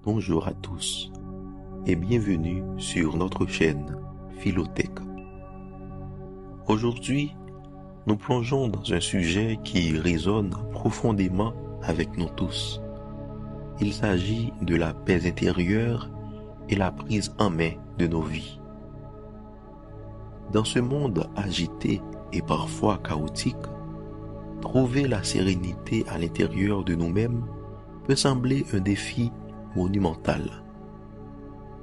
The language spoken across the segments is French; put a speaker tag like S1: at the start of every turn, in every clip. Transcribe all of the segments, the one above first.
S1: Bonjour à tous et bienvenue sur notre chaîne Philotech. Aujourd'hui, nous plongeons dans un sujet qui résonne profondément avec nous tous. Il s'agit de la paix intérieure et la prise en main de nos vies. Dans ce monde agité et parfois chaotique, trouver la sérénité à l'intérieur de nous-mêmes peut sembler un défi monumental.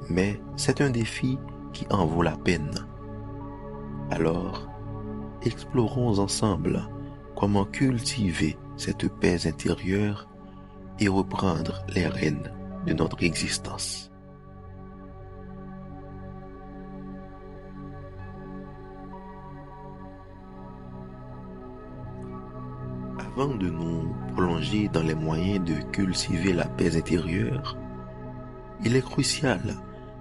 S1: Mais c'est un défi qui en vaut la peine. Alors, explorons ensemble comment cultiver cette paix intérieure et reprendre les rênes de notre existence. Avant de nous plonger dans les moyens de cultiver la paix intérieure, il est crucial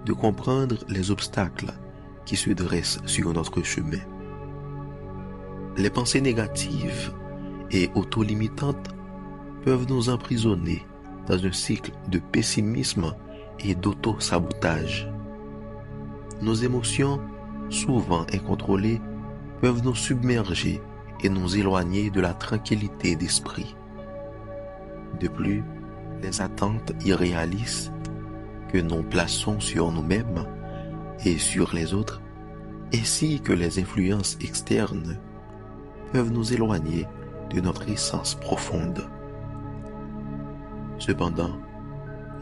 S1: de comprendre les obstacles qui se dressent sur notre chemin. Les pensées négatives et auto-limitantes peuvent nous emprisonner dans un cycle de pessimisme et d'auto-sabotage. Nos émotions, souvent incontrôlées, peuvent nous submerger et nous éloigner de la tranquillité d'esprit. De plus, les attentes irréalistes que nous plaçons sur nous-mêmes et sur les autres, ainsi que les influences externes, peuvent nous éloigner de notre essence profonde. Cependant,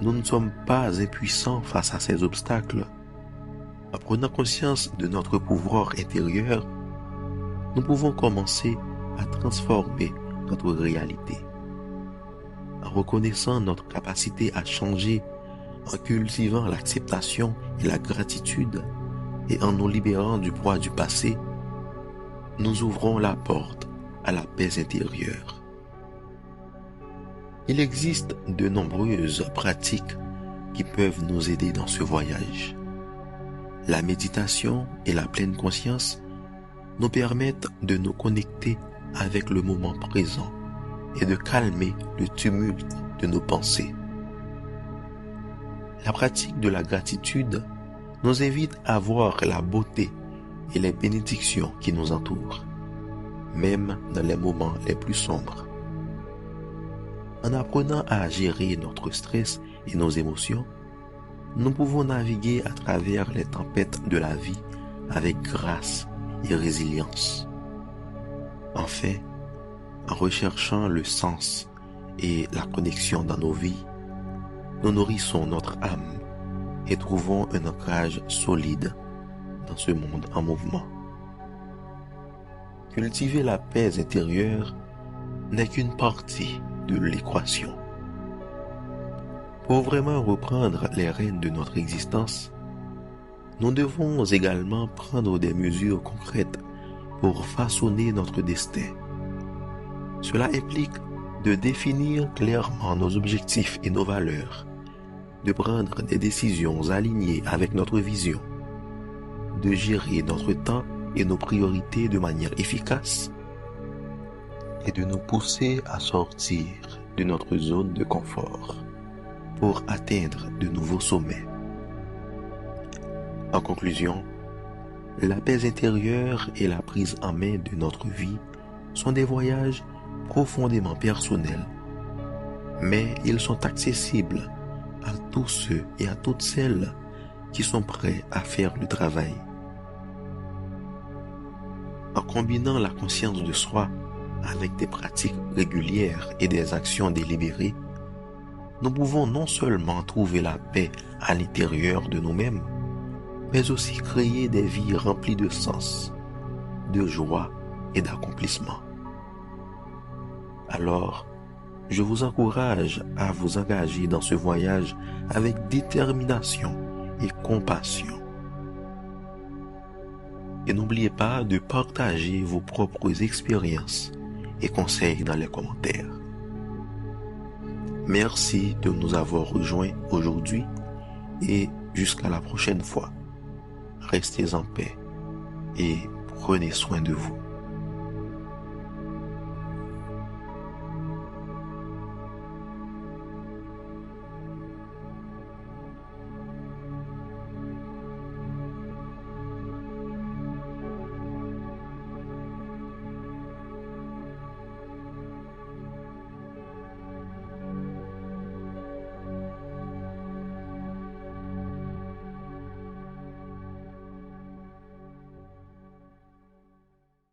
S1: nous ne sommes pas impuissants face à ces obstacles. En prenant conscience de notre pouvoir intérieur, nous pouvons commencer à transformer notre réalité. En reconnaissant notre capacité à changer, en cultivant l'acceptation et la gratitude, et en nous libérant du poids du passé, nous ouvrons la porte à la paix intérieure. Il existe de nombreuses pratiques qui peuvent nous aider dans ce voyage. La méditation et la pleine conscience nous permettent de nous connecter avec le moment présent et de calmer le tumulte de nos pensées. La pratique de la gratitude nous invite à voir la beauté et les bénédictions qui nous entourent, même dans les moments les plus sombres. En apprenant à gérer notre stress et nos émotions, nous pouvons naviguer à travers les tempêtes de la vie avec grâce et résilience. Enfin, en recherchant le sens et la connexion dans nos vies, nous nourrissons notre âme et trouvons un ancrage solide dans ce monde en mouvement. Cultiver la paix intérieure n'est qu'une partie de l'équation. Pour vraiment reprendre les rênes de notre existence, nous devons également prendre des mesures concrètes pour façonner notre destin. Cela implique de définir clairement nos objectifs et nos valeurs, de prendre des décisions alignées avec notre vision, de gérer notre temps et nos priorités de manière efficace, et de nous pousser à sortir de notre zone de confort pour atteindre de nouveaux sommets. En conclusion, la paix intérieure et la prise en main de notre vie sont des voyages profondément personnels, mais ils sont accessibles à tous ceux et à toutes celles qui sont prêts à faire le travail. En combinant la conscience de soi avec des pratiques régulières et des actions délibérées, nous pouvons non seulement trouver la paix à l'intérieur de nous-mêmes, mais aussi créer des vies remplies de sens, de joie et d'accomplissement. Alors, je vous encourage à vous engager dans ce voyage avec détermination et compassion. Et n'oubliez pas de partager vos propres expériences et conseils dans les commentaires. Merci de nous avoir rejoints aujourd'hui et jusqu'à la prochaine fois. Restez en paix et prenez soin de vous.